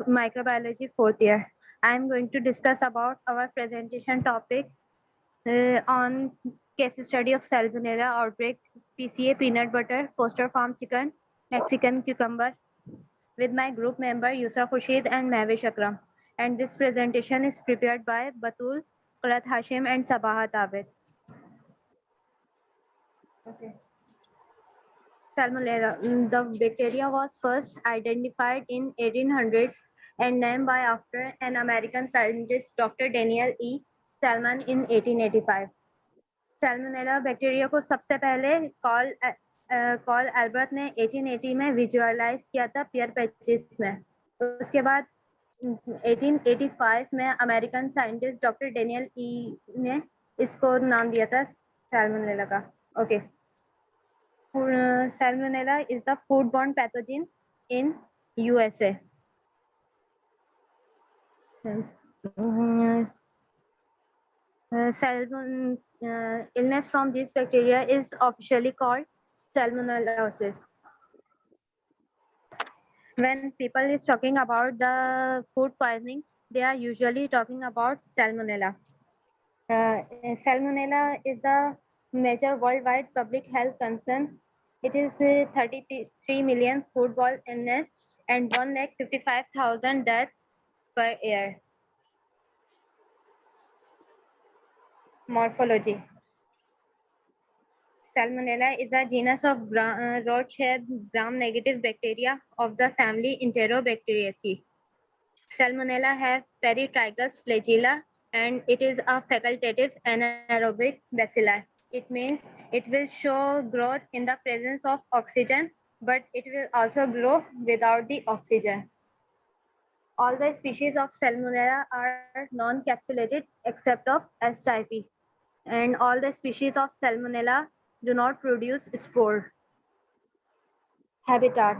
microbiology fourth year. I am going to discuss about our presentation topic on case study of Salmonella outbreak, PCA peanut butter, Foster Farm chicken, Mexican cucumber with my group member Yusra Khurshid and Mahwish Akram. And this presentation is prepared by Batul, Qarat Hashim and Sabahat Abid. Okay. Salmonella. The bacteria was first identified in 1800s and named by after an American scientist, Dr. Daniel E. Salmon in 1885. Salmonella bacteria को सबसे पहले call Albert ने 1880 में visualise किया था पियर patches में. उसके बाद 1885 में अमेरिकन साइंटिस्ट डॉक्टर डेनियल ई ने इसको नाम दिया था सैल्मोनेला का. Okay. Salmonella is the foodborne pathogen in USA. Illness from this bacteria is officially called salmonellosis. When people is talking about the food poisoning, they are usually talking about salmonella. Salmonella is the major worldwide public health concern. It is 33 million foodborne illness and 1,55,000 deaths per year. Morphology. Salmonella is a genus of rod-shaped gram-negative bacteria of the family Enterobacteriaceae. Salmonella have peritrichous flagella and it is a facultative anaerobic bacilli. It means it will show growth in the presence of oxygen, but it will also grow without the oxygen. All the species of Salmonella are non-capsulated except of S. type, and all the species of Salmonella do not produce spore. Habitat.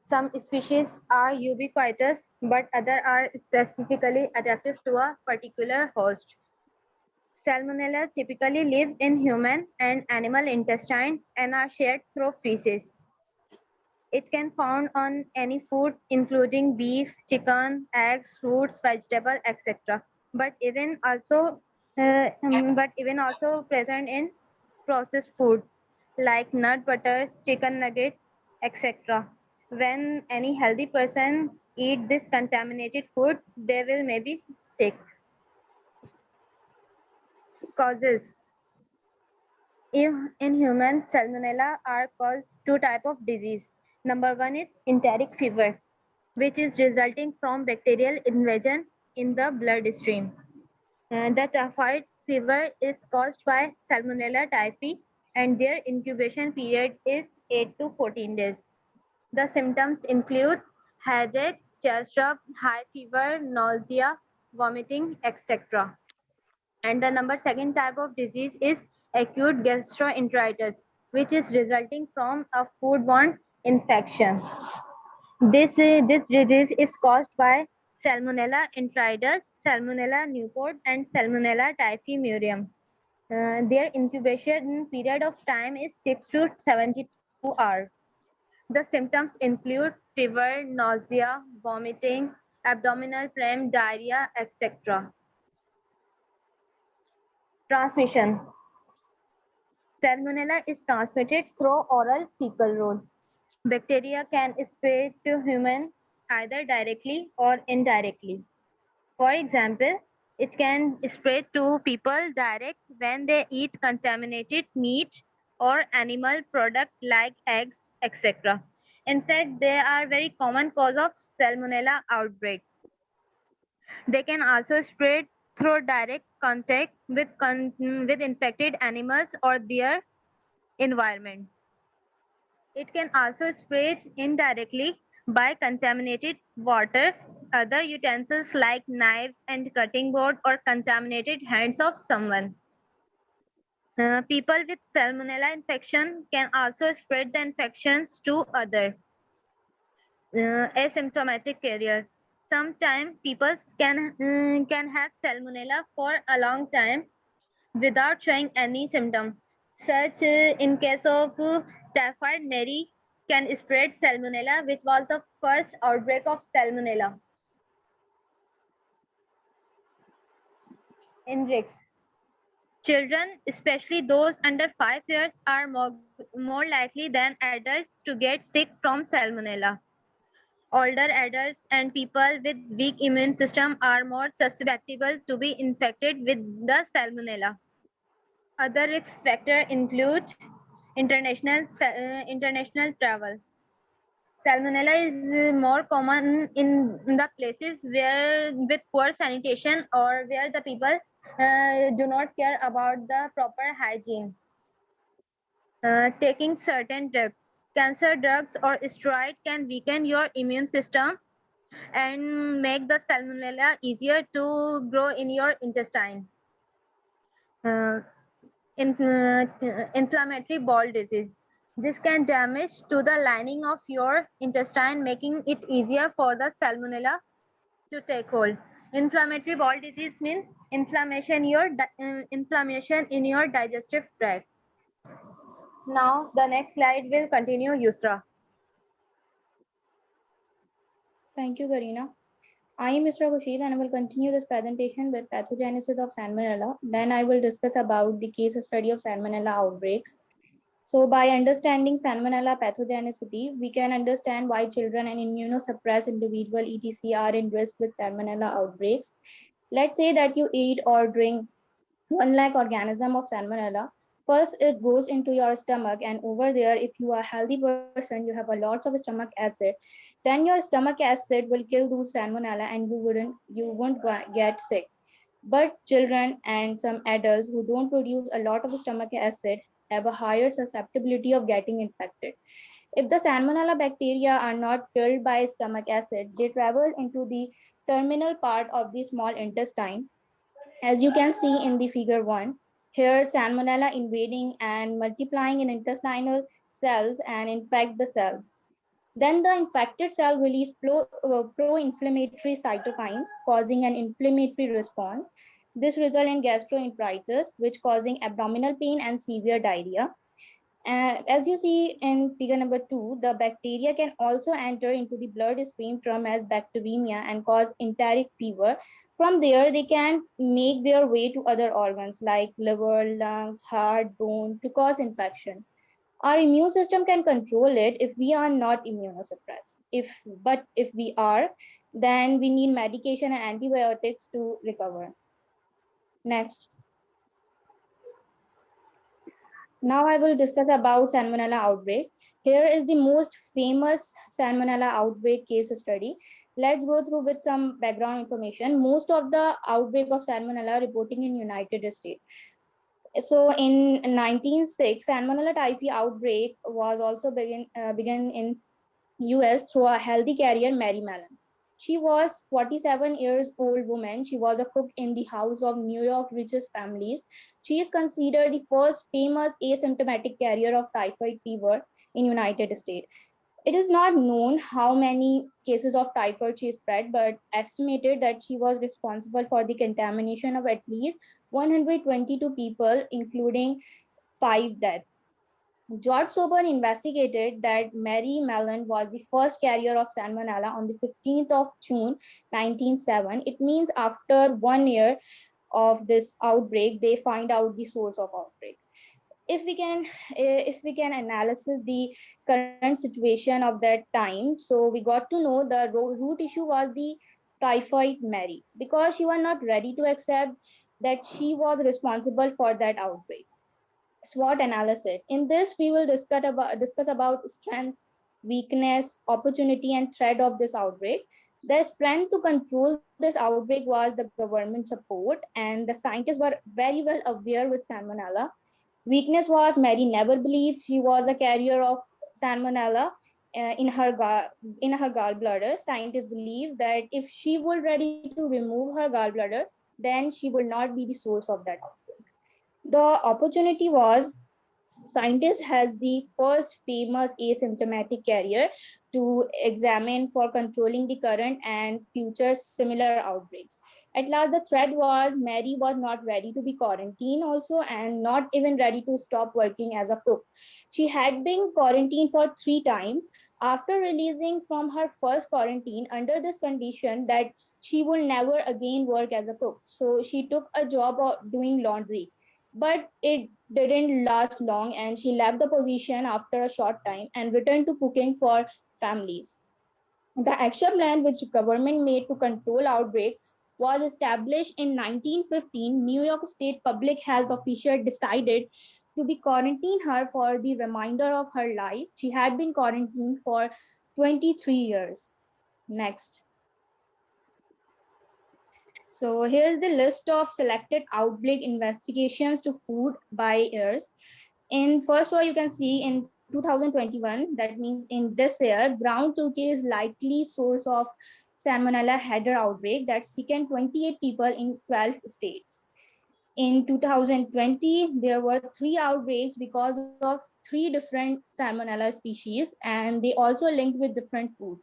Some species are ubiquitous, but others are specifically adaptive to a particular host. Salmonella typically live in human and animal intestine and are shared through feces. It can found on any food, including beef, chicken, eggs, fruits, vegetables, etc. But even also present in processed food like nut butters, chicken nuggets, etc. When any healthy person eat this contaminated food, they will maybe sick. Causes. In humans, salmonella are caused two types of disease. Number one is enteric fever, which is resulting from bacterial invasion in the bloodstream. The typhoid fever is caused by Salmonella typhi, and their incubation period is 8 to 14 days. The symptoms include headache, chest rub, high fever, nausea, vomiting, etc. And the second type of disease is acute gastroenteritis, which is resulting from a foodborne infection. This disease is caused by Salmonella enteritis, Salmonella newport, and Salmonella typhimurium. Their incubation period of time is 6 to 72 hours. The symptoms include fever, nausea, vomiting, abdominal pain, diarrhea, etc. Transmission. Salmonella is transmitted through oral fecal route. Bacteria can spread to humans either directly or indirectly. For example, it can spread to people direct when they eat contaminated meat or animal product like eggs, etc. In fact, they are very common cause of Salmonella outbreak. They can also spread through direct contact with infected animals or their environment. It can also spread indirectly by contaminated water, other utensils like knives and cutting board, or contaminated hands of someone. People with salmonella infection can also spread the infections to others. Asymptomatic carrier. Sometimes people can have salmonella for a long time without showing any symptom. Such in case of typhoid Mary can spread salmonella, which was the first outbreak of salmonella in rigs. Children, especially those under 5 years, are more likely than adults to get sick from salmonella. Older adults and people with weak immune system are more susceptible to be infected with the salmonella. Other risk factors include international travel. Salmonella is more common in the places where with poor sanitation or where the people do not care about the proper hygiene. Taking certain drugs, cancer drugs or steroid can weaken your immune system and make the salmonella easier to grow in your intestine. Uh, Inflammatory bowel disease. This can damage to the lining of your intestine, making it easier for the salmonella to take hold. Inflammatory bowel disease means inflammation in your digestive tract. Now the next slide will continue, Yusra. Thank you, Garina. I am Mr. Khurshid and I will continue this presentation with pathogenesis of Salmonella. Then I will discuss about the case study of Salmonella outbreaks. So by understanding Salmonella pathogenicity, we can understand why children and immunosuppressed individual etc. are in risk with Salmonella outbreaks. Let's say that you eat or drink 1 lakh organism of Salmonella. First, it goes into your stomach, and over there, if you are a healthy person, you have a lots of stomach acid. Then your stomach acid will kill those Salmonella, and you won't get sick. But children and some adults who don't produce a lot of stomach acid have a higher susceptibility of getting infected. If the Salmonella bacteria are not killed by stomach acid, they travel into the terminal part of the small intestine. As you can see in the figure 1, here Salmonella invading and multiplying in intestinal cells and infect the cells. Then the infected cell release pro-inflammatory cytokines, causing an inflammatory response. This results in gastroenteritis, which causing abdominal pain and severe diarrhea. As you see in figure number 2, the bacteria can also enter into the bloodstream termed as bacteremia and cause enteric fever. From there, they can make their way to other organs like liver, lungs, heart, bone to cause infection. Our immune system can control it if we are not immunosuppressed. But if we are, then we need medication and antibiotics to recover. Next. Now I will discuss about Salmonella outbreak. Here is the most famous Salmonella outbreak case study. Let's go through with some background information. Most of the outbreak of Salmonella reporting in United States. So in 1906, Salmonella typhi outbreak was also began in US through a healthy carrier, Mary Mallon. She was 47 years old woman. She was a cook in the house of New York richest families. She is considered the first famous asymptomatic carrier of typhoid fever in United States. It is not known how many cases of typhoid she spread, but estimated that she was responsible for the contamination of at least 122 people, including 5 deaths. George Sober investigated that Mary Mallon was the first carrier of Salmonella on the 15th of June 1907. It means after 1 year of this outbreak, they find out the source of outbreak. If we can analysis the current situation of that time, so we got to know the root issue was the typhoid Mary, because she was not ready to accept that she was responsible for that outbreak. SWOT analysis. In this, we will discuss about strength, weakness, opportunity, and threat of this outbreak. The strength to control this outbreak was the government support, and the scientists were very well aware with Salmonella. Weakness was Mary never believed she was a carrier of Salmonella in her gallbladder. Scientists believe that if she were ready to remove her gallbladder, then she would not be the source of that outbreak. The opportunity was scientists has the first famous asymptomatic carrier to examine for controlling the current and future similar outbreaks. At last, the threat was Mary was not ready to be quarantined also and not even ready to stop working as a cook. She had been quarantined for 3 times. After releasing from her first quarantine under this condition that she will never again work as a cook. So she took a job of doing laundry. But it didn't last long and she left the position after a short time and returned to cooking for families. The action plan which government made to control outbreak was established in 1915. New York State public health official decided to be quarantine her for the remainder of her life. She had been quarantined for 23 years. Next. So here's the list of selected outbreak investigations to food by years. In first row, you can see in 2021, that means in this year, brown turkey is likely source of Salmonella header outbreak that sickened 28 people in 12 states. In 2020, there were 3 outbreaks because of 3 different Salmonella species, and they also linked with different food.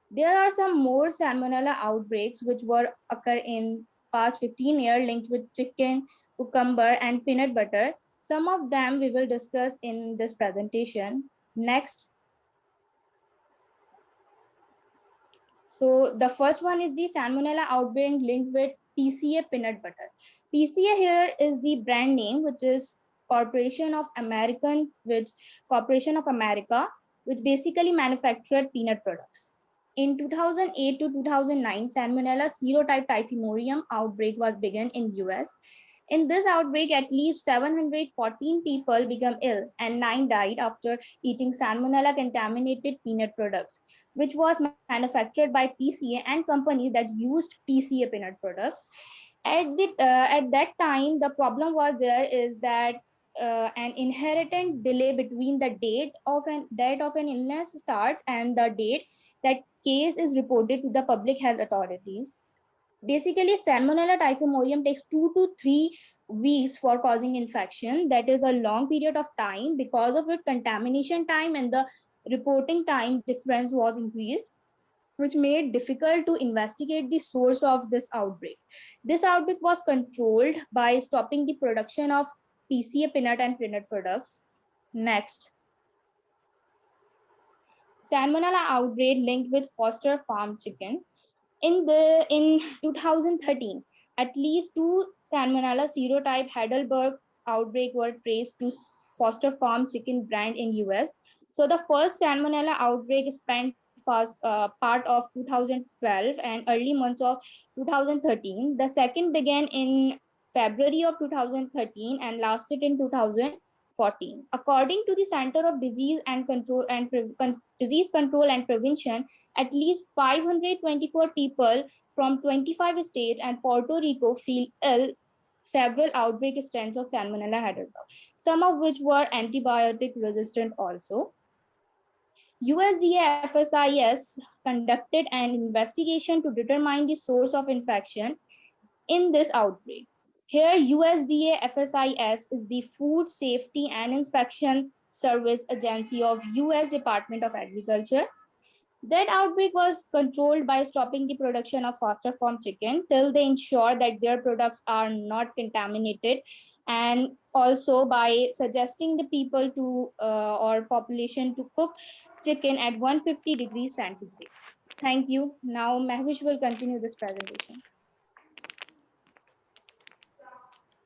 There are some more Salmonella outbreaks which were occur in past 15 years linked with chicken, cucumber, and peanut butter. Some of them we will discuss in this presentation. Next. So the first one is the Salmonella outbreak linked with PCA peanut butter. PCA here is the brand name, which is Corporation of America, which basically manufactured peanut products. In 2008 to 2009, Salmonella serotype typhimurium outbreak was begun in US. In this outbreak, at least 714 people became ill and 9 died after eating Salmonella contaminated peanut products, which was manufactured by PCA and companies that used PCA peanut products. At that time, the problem was there is that an inherent delay between the date of an illness starts and the date that case is reported to the public health authorities. Basically, Salmonella typhimurium takes 2 to 3 weeks for causing infection. That is a long period of time. Because of it, contamination time and the reporting time difference was increased, which made difficult to investigate the source of this outbreak. This outbreak was controlled by stopping the production of PCA peanut and peanut products. Next. Salmonella outbreak linked with Foster Farm chicken. In 2013, at least 2 Salmonella serotype Heidelberg outbreak were traced to Foster Farm chicken brand in US. So the first Salmonella outbreak spent part of 2012 and early months of 2013. The second began in February of 2013 and lasted in 2014. According to the Center of Disease Control and Prevention, at least 524 people from 25 states and Puerto Rico feel ill. Several outbreak strains of Salmonella Heidelberg, some of which were antibiotic resistant also. USDA FSIS conducted an investigation to determine the source of infection in this outbreak. Here, USDA FSIS is the Food Safety and Inspection Service Agency of US Department of Agriculture. That outbreak was controlled by stopping the production of Foster Farm chicken till they ensure that their products are not contaminated, and also by suggesting the people to or population to cook chicken at 150 degrees centigrade. Thank you. Now Mehwish will continue this presentation.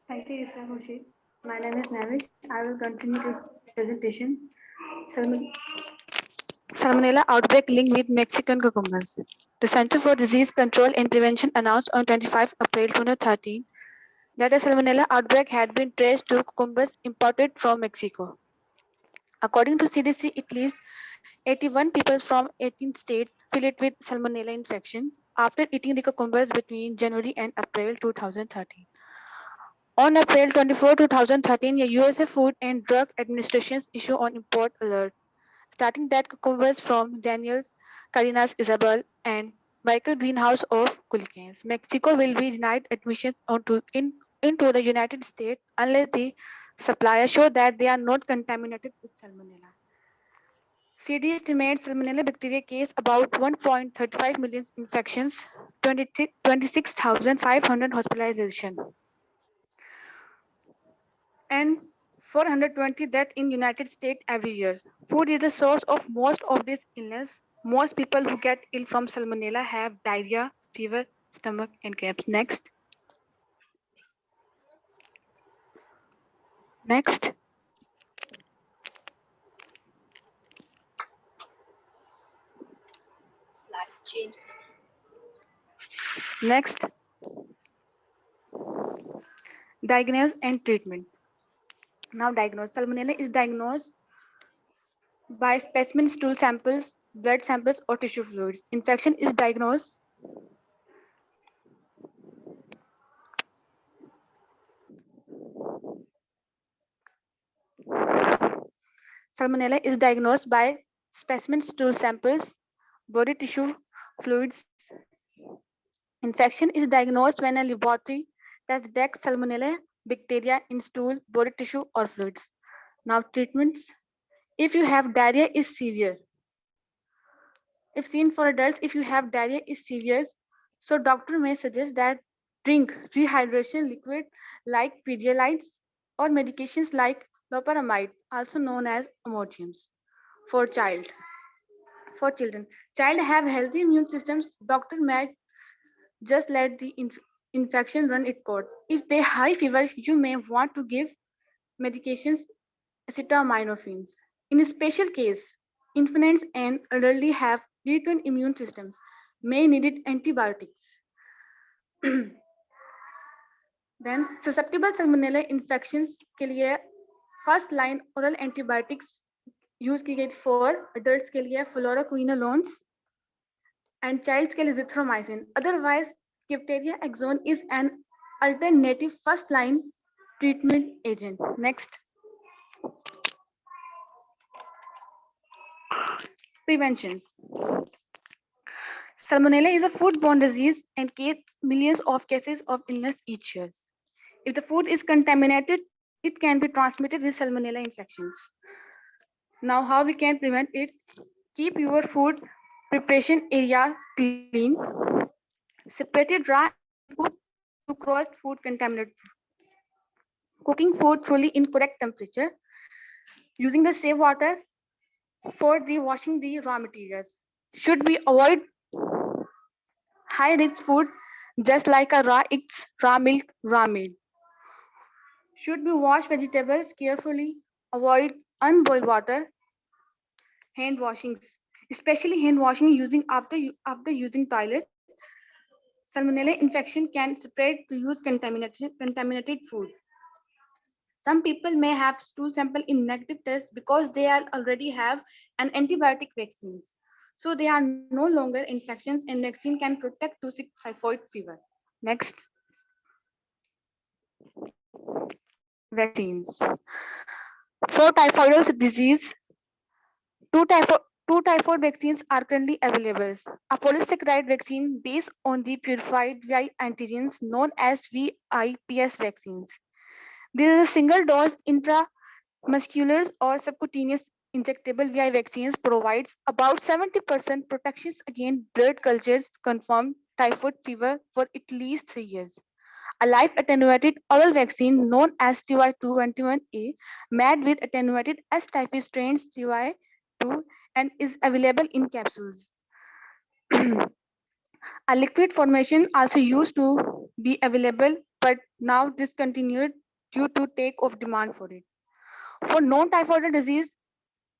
Thank you, Isra Hoshi. My name is Navish. I will continue this presentation. Salmonella outbreak linked with Mexican cucumbers. The Center for Disease Control and Prevention announced on 25 April 2013 that a Salmonella outbreak had been traced to cucumbers imported from Mexico. According to CDC, at least 81 people from 18 states fell with Salmonella infection after eating the cucumbers between January and April 2013. On April 24, 2013, a USA Food and Drug Administration's issue on import alert, stating that cucumbers from Daniels, Carinas Isabel, and Michael Greenhouse of Culcanes, Mexico will be denied admissions into the United States unless the suppliers show that they are not contaminated with Salmonella. CD estimates Salmonella bacteria case about 1.35 million infections 26,500 hospitalization and 420 deaths in United States every year. Food is the source of most of this illness. Most people who get ill from salmonella have diarrhea, fever, stomach, and cramps. Next. Slide change. Next. Diagnose and treatment. Now diagnose. Salmonella is diagnosed by specimen stool samples, blood samples, or tissue fluids. Infection is diagnosed Salmonella is diagnosed by specimen stool samples, body tissue fluids. Infection is diagnosed when a laboratory test detects salmonella bacteria in stool, body tissue, or fluids. Now treatments. If you have diarrhea is severe. If seen for adults, if you have diarrhea is severe, so doctor may suggest that drink rehydration liquid like Pedialytes or medications like loperamide, also known as Imodiums, for child. For children, child have healthy immune systems. Doctor might just let the infection run its course. If they high fever, you may want to give medications acetaminophen. In a special case, infants and elderly have weakened immune systems, may need antibiotics. Then susceptible salmonella infections के लिए first line oral antibiotics use की गई for adults के लिए fluoroquinolones and child's के लिए zithromycin. Otherwise, Diptheria axone is an alternative first line treatment agent. Next. Preventions. Salmonella is a foodborne disease and creates millions of cases of illness each year. If the food is contaminated, it can be transmitted with salmonella infections. Now, how we can prevent it? Keep your food preparation areas clean. Separate dry and cook to cross food contaminated. Cooking food truly in correct temperature. Using the safe water for the washing the raw materials. Should we avoid high risk food just like a raw eggs, raw milk, raw meat? Should we wash vegetables carefully? Avoid unboiled water. Hand washings, especially hand washing using after using toilet. Salmonella infection can spread to use contaminated food. Some people may have stool sample in negative test because they already have an antibiotic vaccines. So they are no longer infections and vaccine can protect to typhoid fever. Next. Vaccines. For typhoid disease, two typhoid vaccines are currently available. A polysaccharide vaccine based on the purified VI antigens known as VIPS vaccines. There is a single dose intramuscular or subcutaneous injectable VI vaccines provides about 70% protections against blood cultures confirmed typhoid fever for at least 3 years. A live attenuated oral vaccine known as TY221A made with attenuated S type strains TY2 and is available in capsules. A liquid formation also used to be available but now discontinued due to take of demand for it. For non-typhoid disease,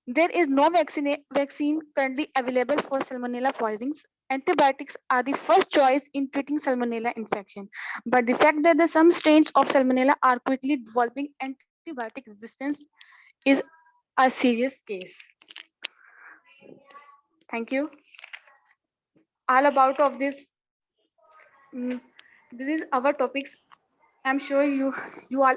there is no vaccine currently available for salmonella poisonings. Antibiotics are the first choice in treating salmonella infection, but the fact that some strains of salmonella are quickly developing antibiotic resistance is a serious case. Thank you. All about of this. This is our topics. I'm sure you all